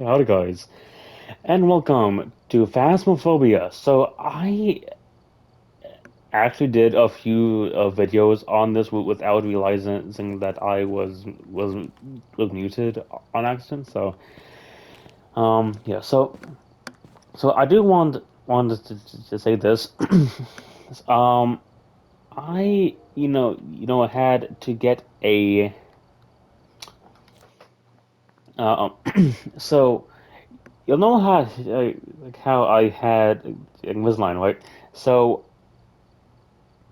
Howdy guys, and welcome to Phasmophobia. So I actually did a few videos on this without realizing that I was muted on accident. So yeah, so I do wanted to say this. um I had to get a so you'll know how like how I had Invisalign, right? So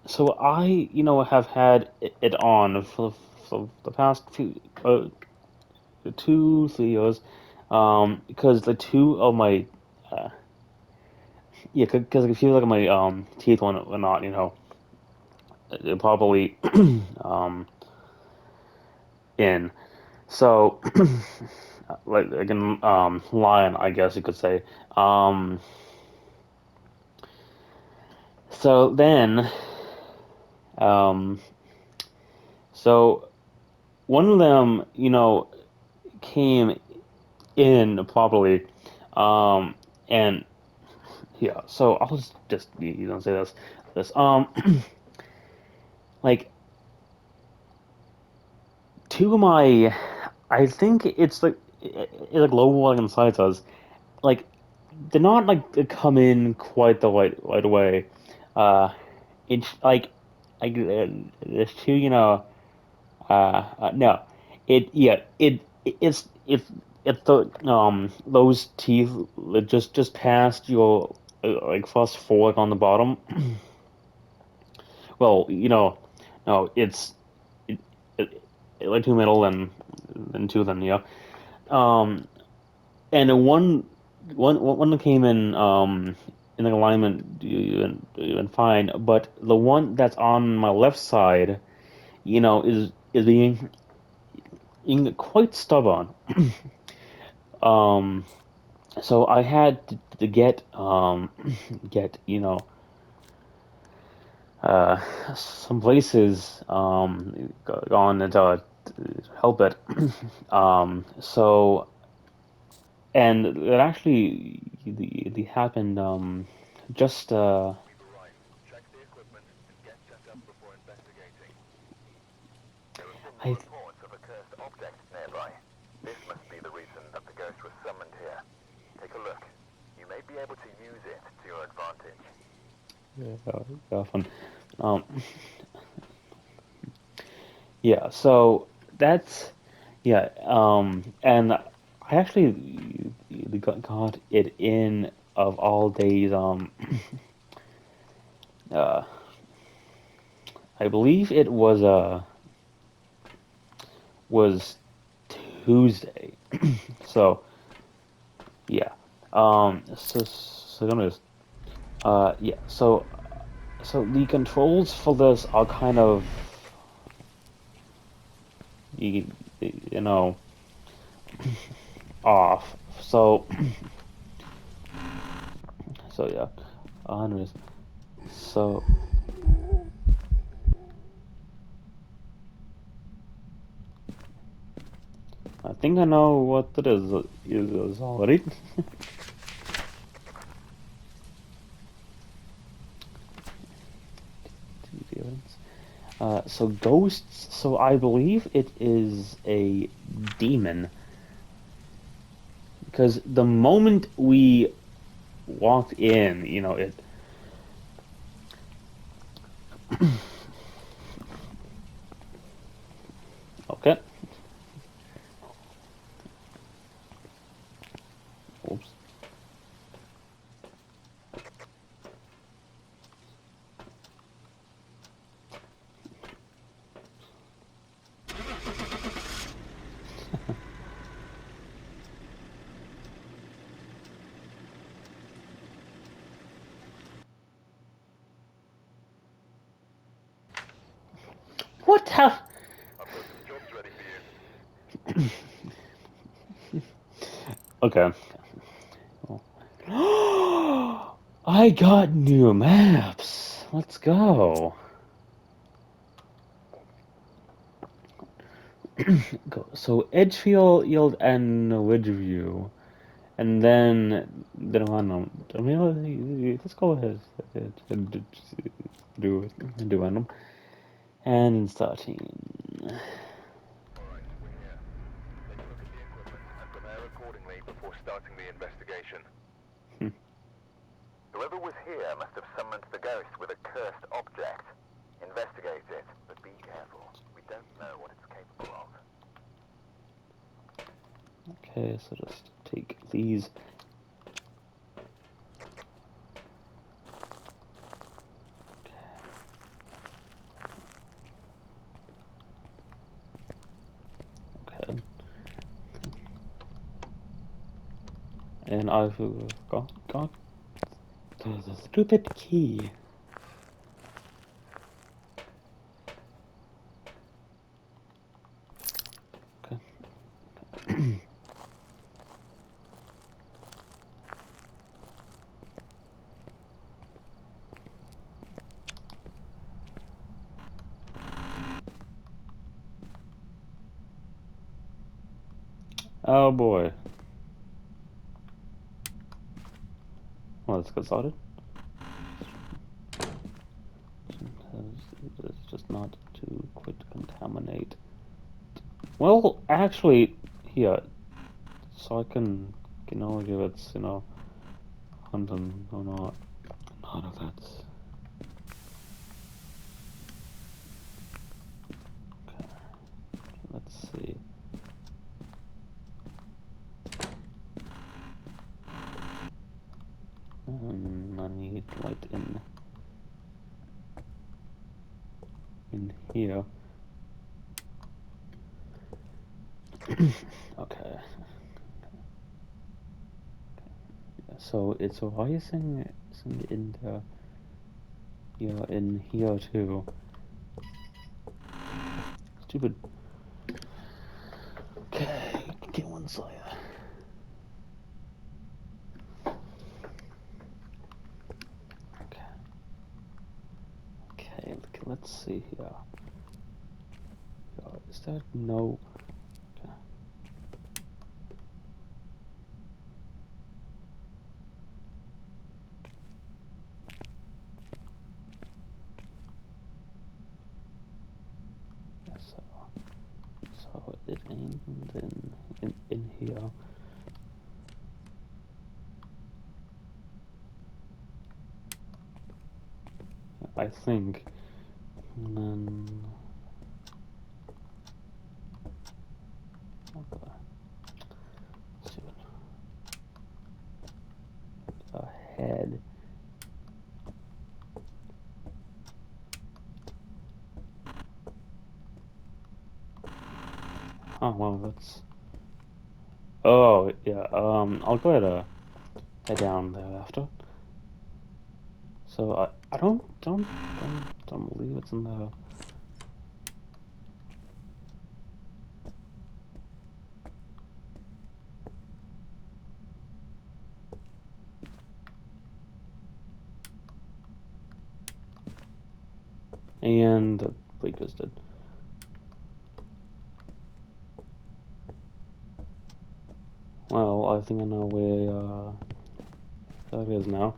So have had it on for the past 2, 3 years, because the two of my, uh, yeah, because I feel like my teeth were not, probably um in. So like in line, I guess you could say. Um, so then um, so one of them, came in properly. And yeah, so I'll just say this like two of my, I think it's like low rolling inside us, like they're not like they come in quite the right way. Uh, it's like there's two, no, it yeah it's the those teeth that just past your like first fork on the bottom. Well, no, it, like two middle and two then, yeah. Um, and then one that came in the alignment even fine, but the one that's on my left side, is being quite stubborn. Um, so I had to get uh some places gone to help it. So and it actually the happened just I often um yeah, so that's yeah, and I actually got it in of all days, uh I believe it was Tuesday. So yeah. So I'm just yeah. So the controls for this are kind of you, you know off. So yeah. Anyways, so I think I know what it is already. So ghosts. So I believe it is a demon because the moment we walked in, it. Okay. Oops. What the? Okay. I got new maps. Let's go. So Edgefield, Yield, and Ridgeview. And then I mean, let's go ahead and do random. And starting. Alright, we're here. Take a look at the equipment and prepare accordingly before starting the investigation. Whoever was here must have summoned the ghost with a cursed object. Investigate it, but be careful. We don't know what it's capable of. Okay, so just take these. Okay. And I've got the stupid key. Okay. Oh boy. Well, let's get started. It's just not to quit contaminate. Well, actually, here, so I can know if it's hunting or not. None of that's okay. Let's see. I need light in here. Okay. So it's rising in the in here too. Stupid. Okay, get one side. Okay. Okay, let's see here. Is that no? Okay. Yeah, so it ain't in here. I think. And then okay. Stupid. Ahead. Oh well, that's. Oh yeah. I'll go ahead head down there after. So I don't believe it's in the. And the Lakers did. Well, I think I know where that is now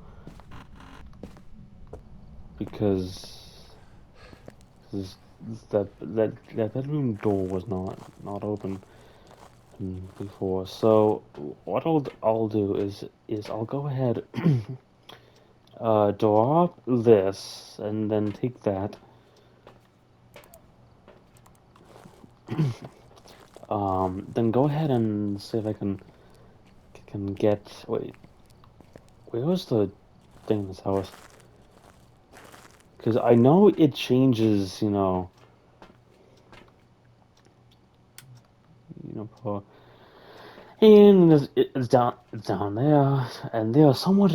because that bedroom door was not open before. So what I'll do is I'll go ahead drop this and then take that. Then go ahead and see if I can get. Wait, where was the thing in this house? Because I know it changes. Per, and it's down there, and there's so much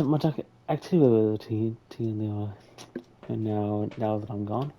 activity in there. And now that I'm gone.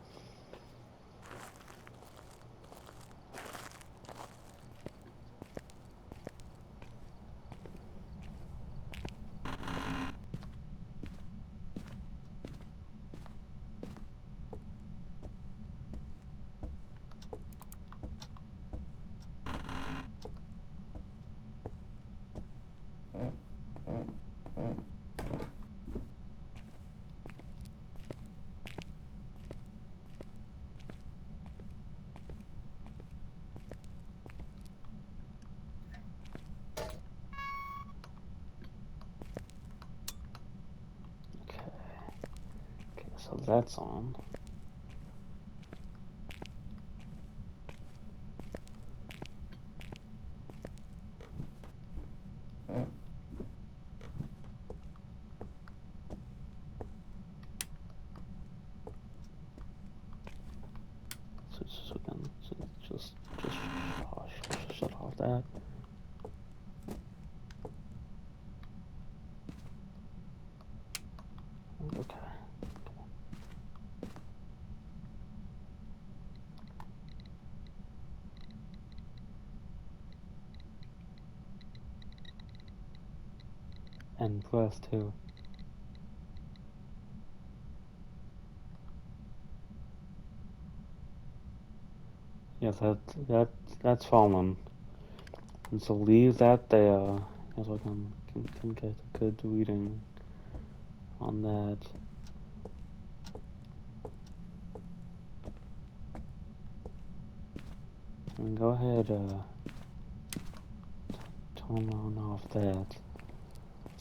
So that's on. So again, just shut off that. Okay. And press 2. Yes, that's fallen. And so leave that there. Yes, I can get a good reading on that. And go ahead, turn on off that.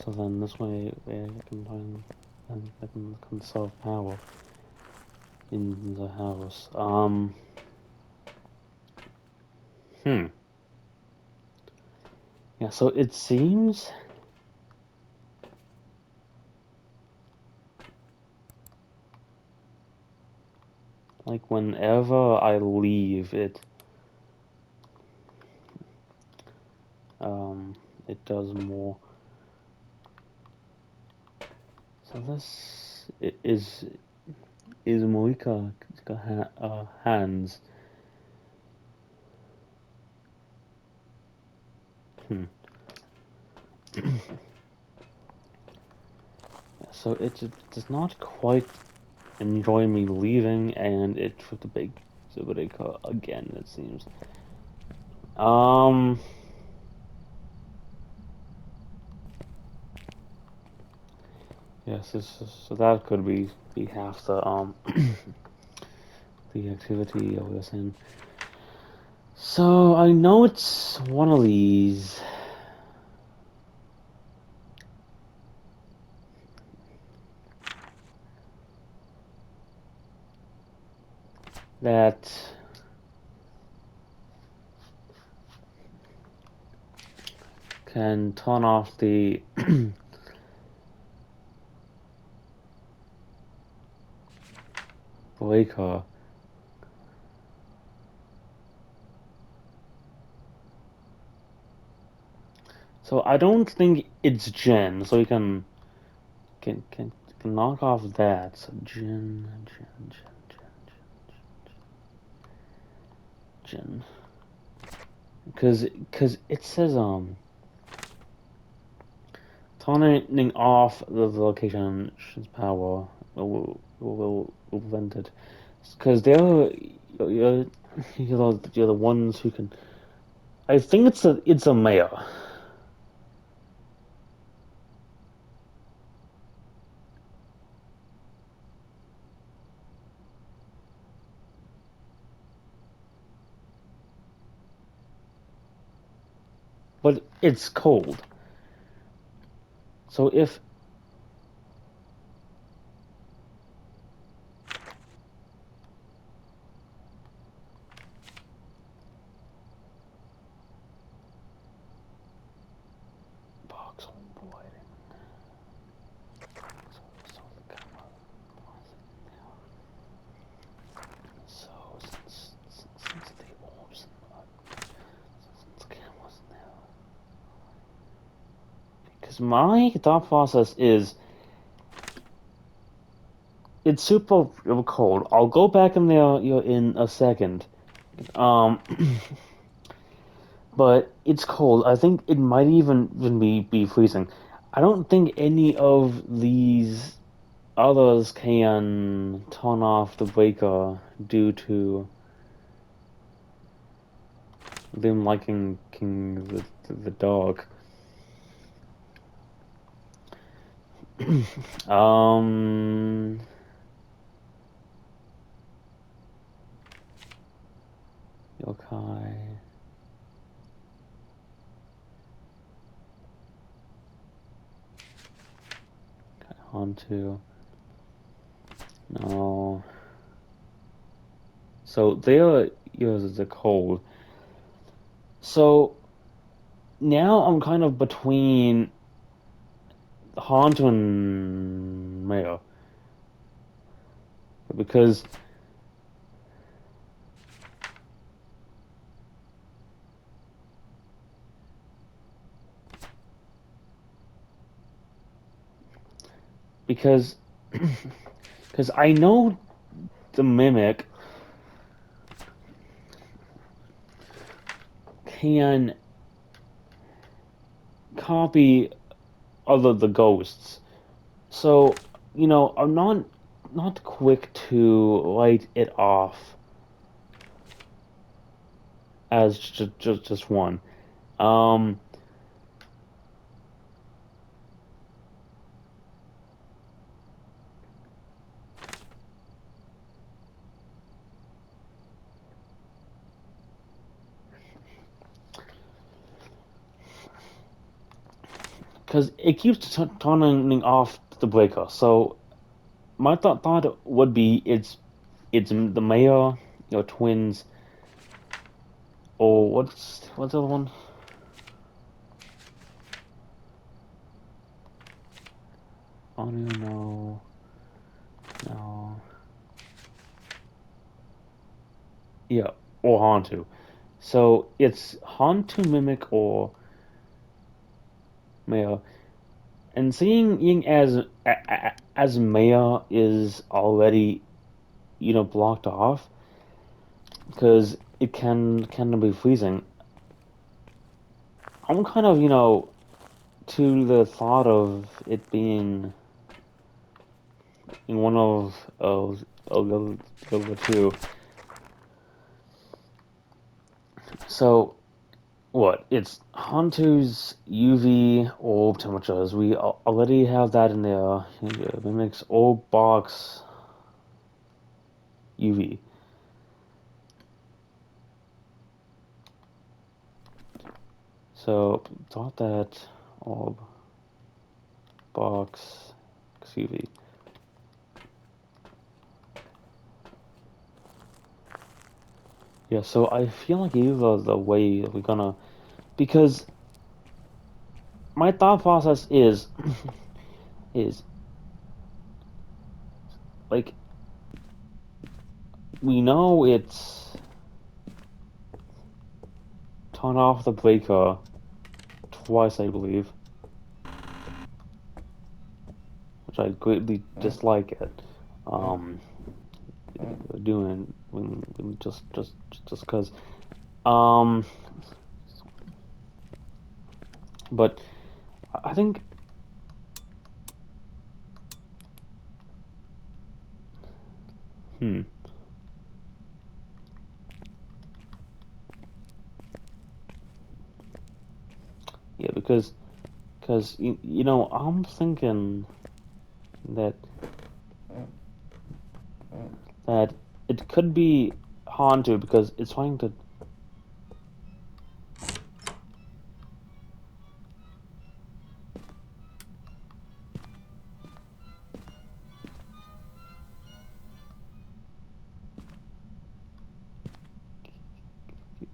So then this way I can find and I can conserve power in the house. Yeah, so it seems like whenever I leave it, it does more. So this is Moika hands. Hmm. So it does not quite enjoy me leaving, and it took the big Zubarika again. It seems. Um. Yes. So that could be half the activity of this in. So I know it's one of these. That can turn off the breaker. So I don't think it's Jen. So we can knock off that. So Jen. Because it says turning off the location's power will prevent it. Because you're the ones who can. I think it's a mayor, but it's cold. So if box on lighting, so the camera wasn't there. So since the orbs since the camera's there, because my thought process is it's super cold. I'll go back in there in a second. Um, but it's cold. I think it might even be freezing. I don't think any of these others can turn off the breaker due to them liking the dog. um, yokai. Okay, on to no Oh, so there is the cold. So now I'm kind of between Hantu and Mayo because because because I know the mimic can copy other the ghosts. So, I'm not quick to light it off as just one. Um, because it keeps turning off the breaker. So my thought would be it's the mayor, twins, or what's the other one? Oh no, no, yeah, or Hantu. So it's Hantu mimic or mayor. And seeing Ying as Maya is already, blocked off because it can be freezing. I'm kind of, to the thought of it being in one of the two. So what? It's Hantu's UV orb temperatures. We already have that in there. It mimics orb box UV. So thought that orb box UV. Yeah, so I feel like either the way we're gonna because my thought process is is like we know it's turn off the breaker twice, I believe, which I greatly dislike it. Um, doing when just because. Um, but I think hmm yeah because I'm thinking that that it could be Hantu because it's trying to.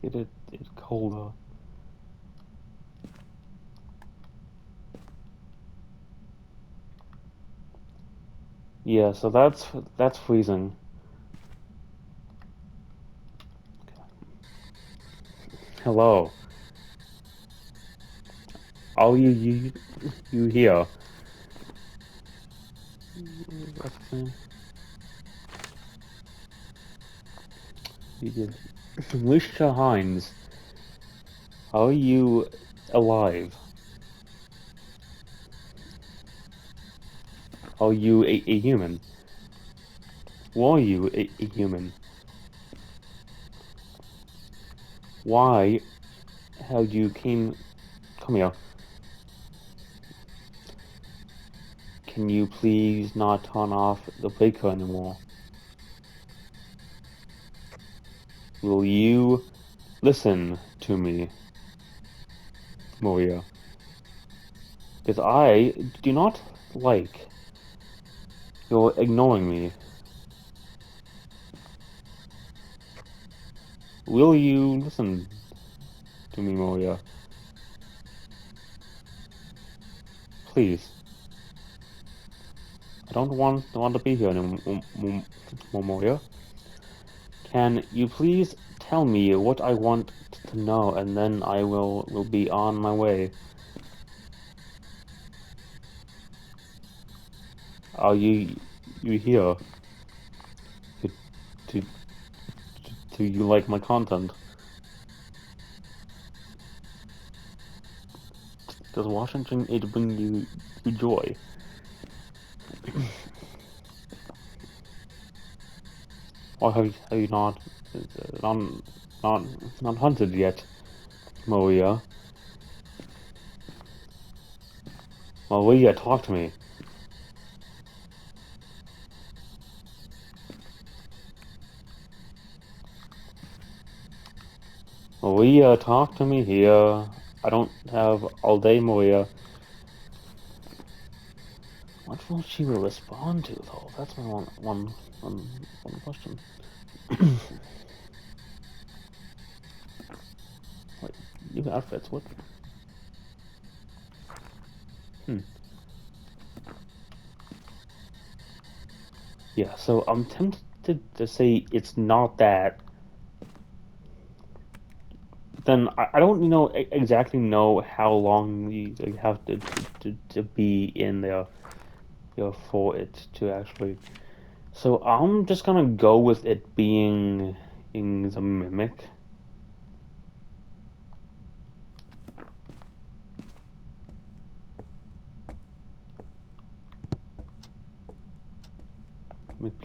It colder. Yeah, so that's freezing. Hello, are you here? What's his name? You did. Lucia Hines, are you alive? Are you a human? Were you a human? Why have you come here? Can you please not turn off the breaker anymore? Will you listen to me, Maria? Because I do not like your ignoring me. will you listen to me, Moria? Please. I don't want to be here anymore, Moria. Can you please tell me what I want to know, and then I will be on my way. Are you here? Do, do, do you like my content? Does Washington it bring you joy? Or have you not not not hunted yet, Maria? Maria, talk to me. Maria, talk to me here. I don't have all day, Maria. What will she respond to, though? That's my one question. Like, new outfits, what? Hmm. Yeah, so I'm tempted to say it's not that. Then I don't exactly know how long you have to be in there, for it to actually. So I'm just gonna go with it being in the mimic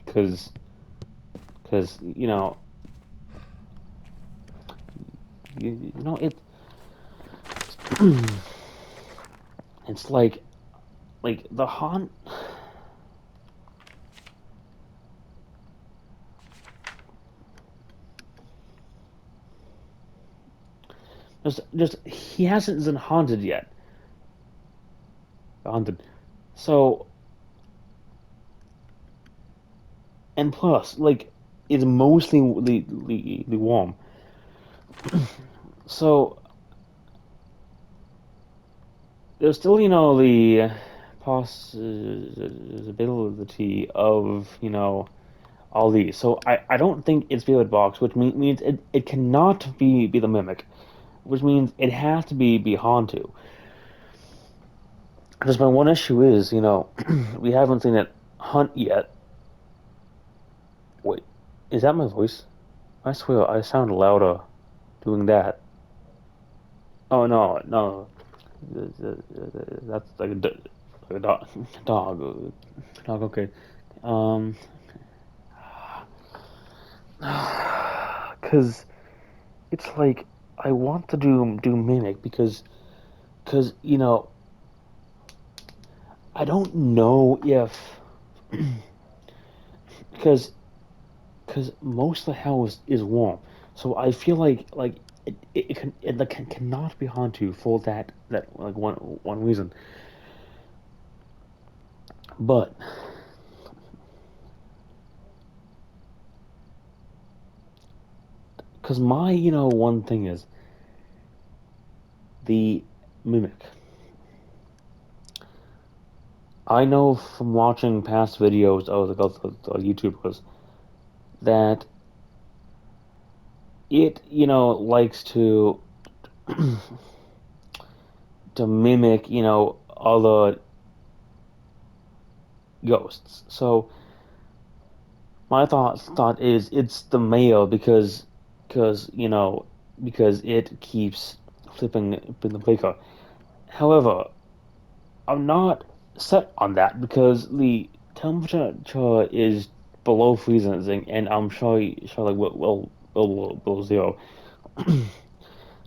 because you know you know it it's like the haunt. Just he hasn't been haunted yet. Haunted. So and plus it's mostly the warm. So there's still, the possibility of, all these. So I don't think it's Spirit Box, which means it cannot be the Mimic, which means it has to be Hantu. Because my one issue is, we haven't seen it hunt yet. Wait, is that my voice? I swear I sound louder doing that. Oh no, no, that's like like a dog, dog, dog. Okay. Um, because it's like I want to do mimic because I don't know if because most of the house is warm, so I feel like cannot be Hantu for that like one reason. But because my one thing is the mimic. I know from watching past videos of the YouTubers that it likes to mimic other ghosts. So my thought is it's the male because because it keeps flipping the breaker. However, I'm not set on that because the temperature is below freezing, and I'm sure like below zero.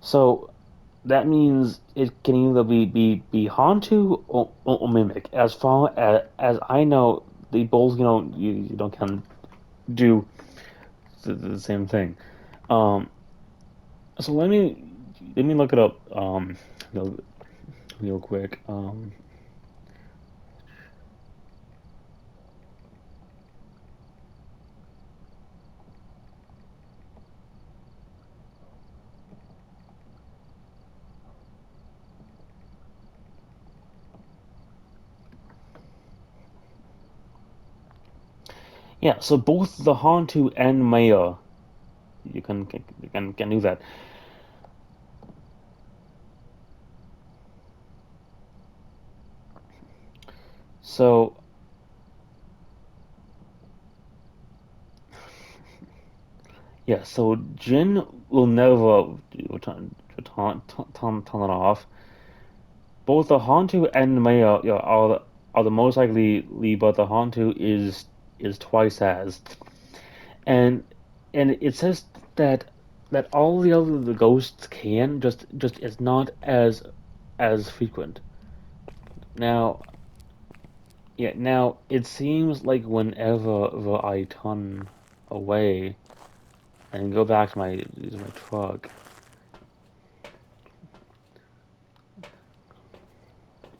So that means it can either be Hantu or Mimic. As far as I know, they both you don't can do the same thing. Um, so let me look it up real, real quick. Yeah, so both the Hantu and Maya, you can do that. So yeah, so Jin will never turn it off. Both the Hantu and Maya, are the most likely, but the Hantu is twice as. And it says that all the other ghosts can, just it's not as frequent. Now, yeah, now it seems like whenever I turn away and go back to my truck,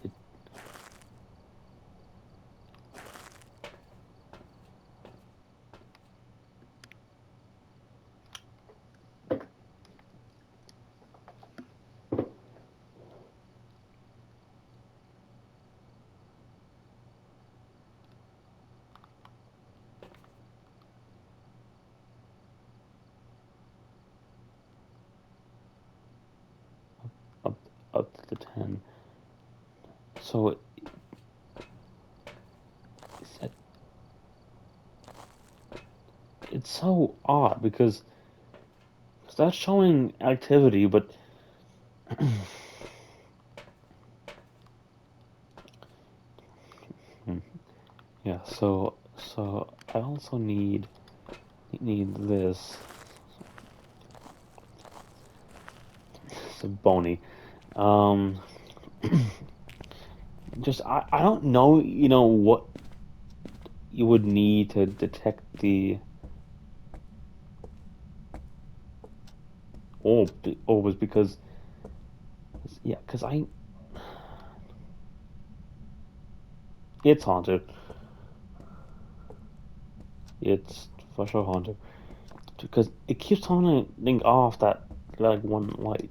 it, up up to 10. So it's, it's so odd because that's showing activity, but hmm, yeah. So I also need this. So bony. Um, just I don't know, what you would need to detect the orbs because yeah, because I it's haunted. It's for sure haunted because it keeps turning off that like one light.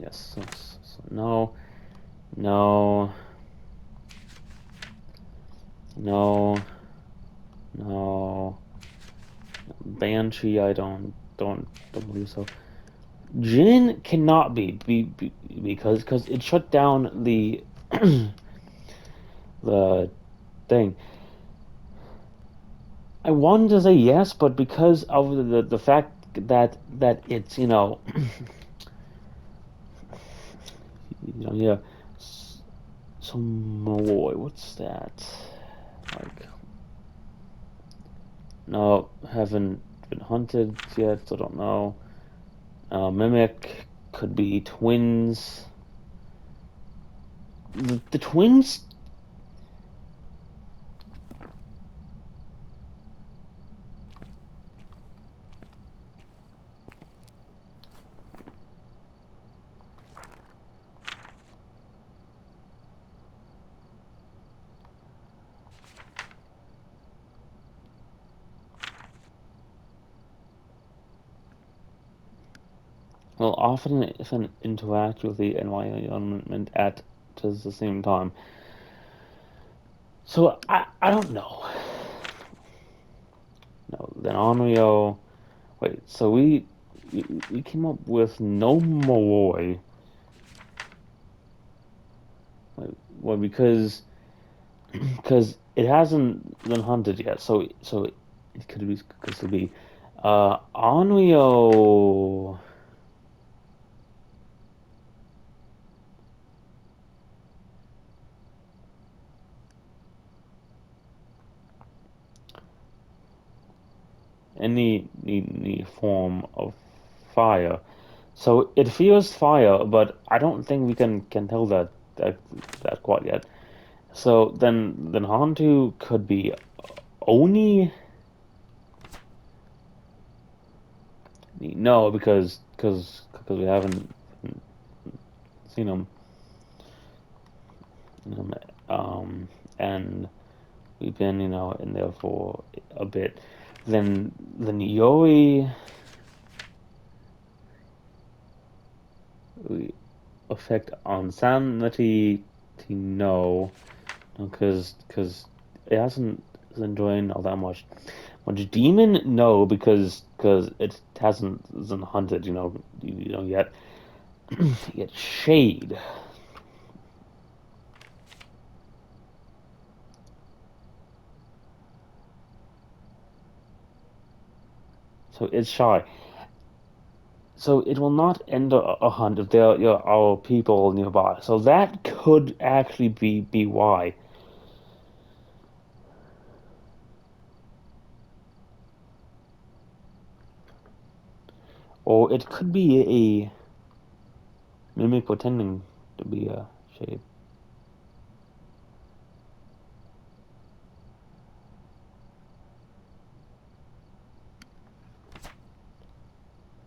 Yes, so no, no, no, no. Banshee, I don't believe so. Jin cannot be because it shut down the thing. I wanted to say yes, but because of the fact that it's yeah. So Malloy, what's that? Like, no, haven't been hunted yet, so don't know. Mimic could be twins. The twins, will often interact with the environment at just the same time. So I don't know. No, then Onryo. Wait, so we came up with no Malloy. Well, because it hasn't been hunted yet, so it could be Onryo. Any form of fire. So it feels fire, but I don't think we can tell that that quite yet. So then Hantu could be Oni. No, because we haven't seen him. Um, and we've been in there for a bit. Then Yoi. Effect on sanity, no, because it isn't enjoying all that much. Much demon, no, because it hasn't isn't hunted, yet. Yet shade. So it's shy. So it will not end a hunt if there are people nearby. So that could actually be why. Or it could be a mimic pretending to be a shade.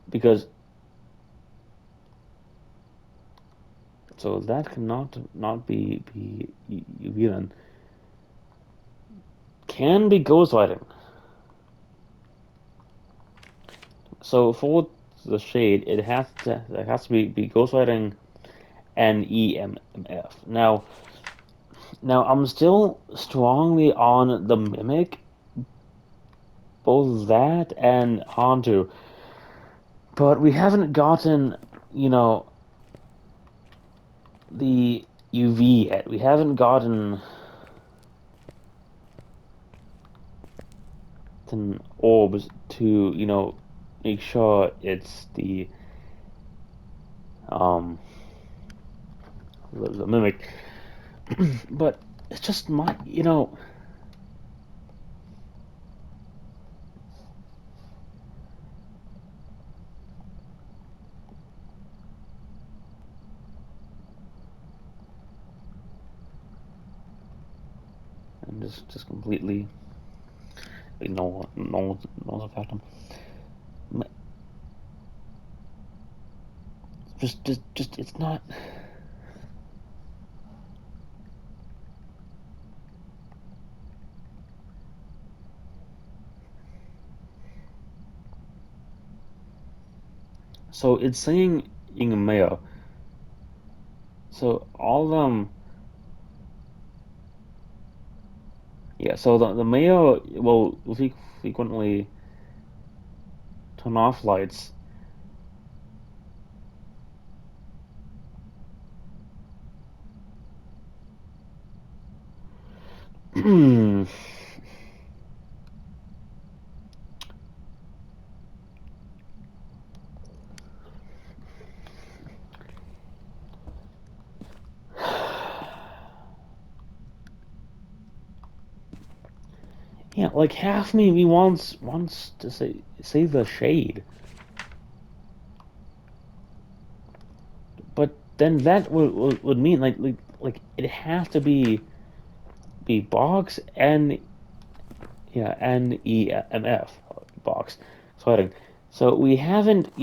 Because so that cannot not be villain. Can be ghostwriting. So for the shade, it has to be ghostwriting and EMF. Now I'm still strongly on the mimic, both that and Hantu, but we haven't gotten, you know, the UV yet. We haven't gotten an orbs to, make sure it's um the mimic. But it's just and just completely no affect them. Just it's not. So it's saying in mail. So all yeah. So the mail will frequently turn off lights. Yeah, like half me wants to say the shade, but then that would mean like it has to be box and yeah and EMF box sweating. So we haven't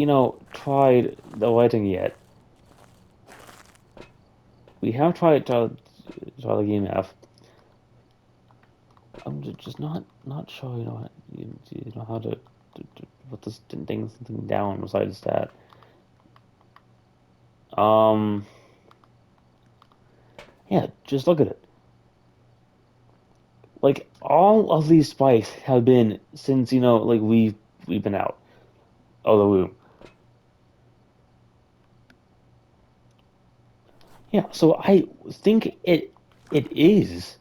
tried the lighting yet. We have try the EMF. I'm just not sure you know how to put this thing down besides that. Um. Yeah, just look at it. Like all of these spikes have been since like we've been out of the room. Yeah, so I think it is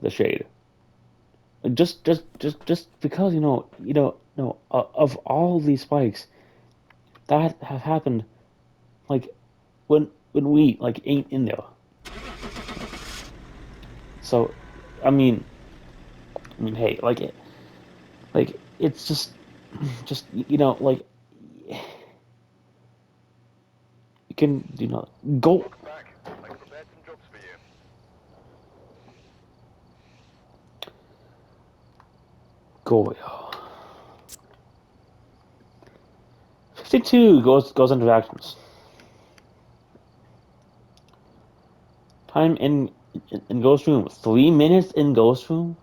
the shade. Like, just because no of all these spikes that have happened like when we like ain't in there. So I mean hey like it's just like you can go Welcome back. I prepared some jobs for you. go. 52 goes into actions. Time in Ghost Room. 3 minutes in Ghost Room?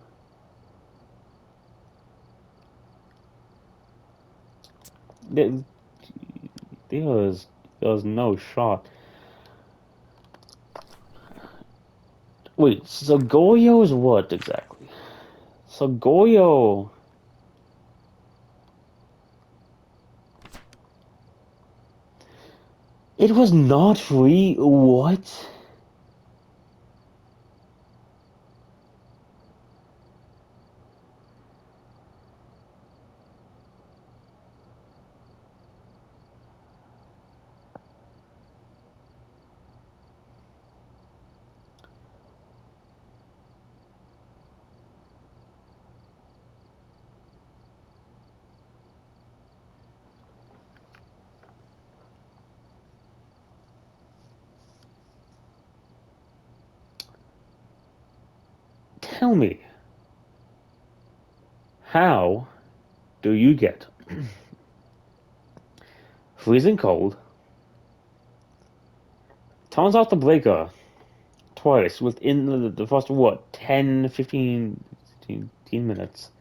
There, There's no shot. Wait, so Goyo is what exactly? So Goyo. It was not free? What? Tell me, how do you get freezing cold, turns off the breaker twice within the first, what, 10, 15, 15 minutes?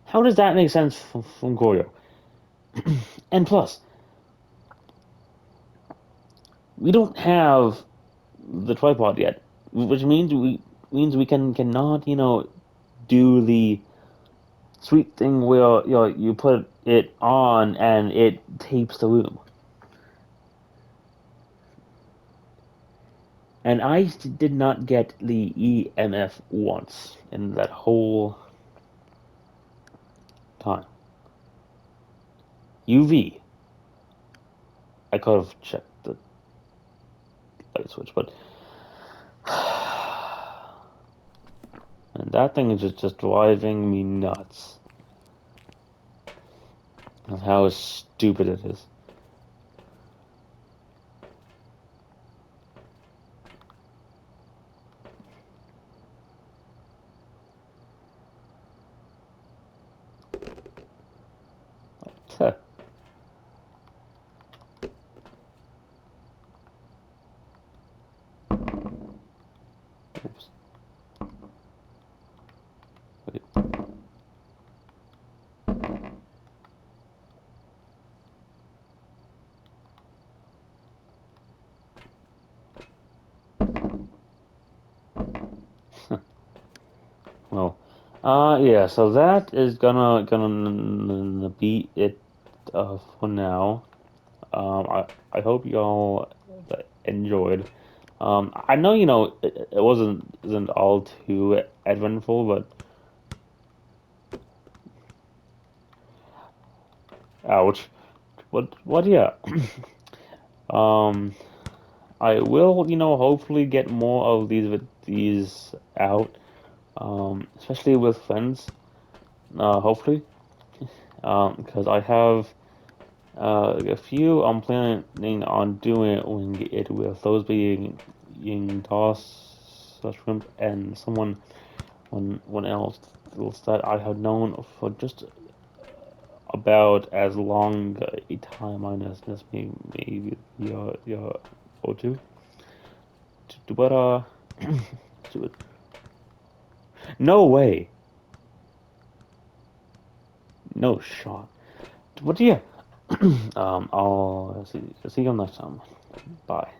How does that make sense from Goyo? And plus, we don't have the tripod yet, which means we cannot, do the sweet thing where you put it on and it tapes the room. And I did not get the EMF once in that whole time. UV, I could have checked the light switch, but and that thing is just driving me nuts. Of how stupid it is. Huh. Oops. Wait. Well, yeah. So that is gonna be it for now. I hope y'all enjoyed. I know it isn't all too eventful, but ouch. What? Yeah. Um, I will hopefully get more of these out. Especially with friends. Hopefully, because I have a few I'm planning on doing it with those being Toss, Shrimp, and one else that I have known for just about as long a time as maybe your O2. But no way, no shot. But yeah, I'll see you next time. Bye.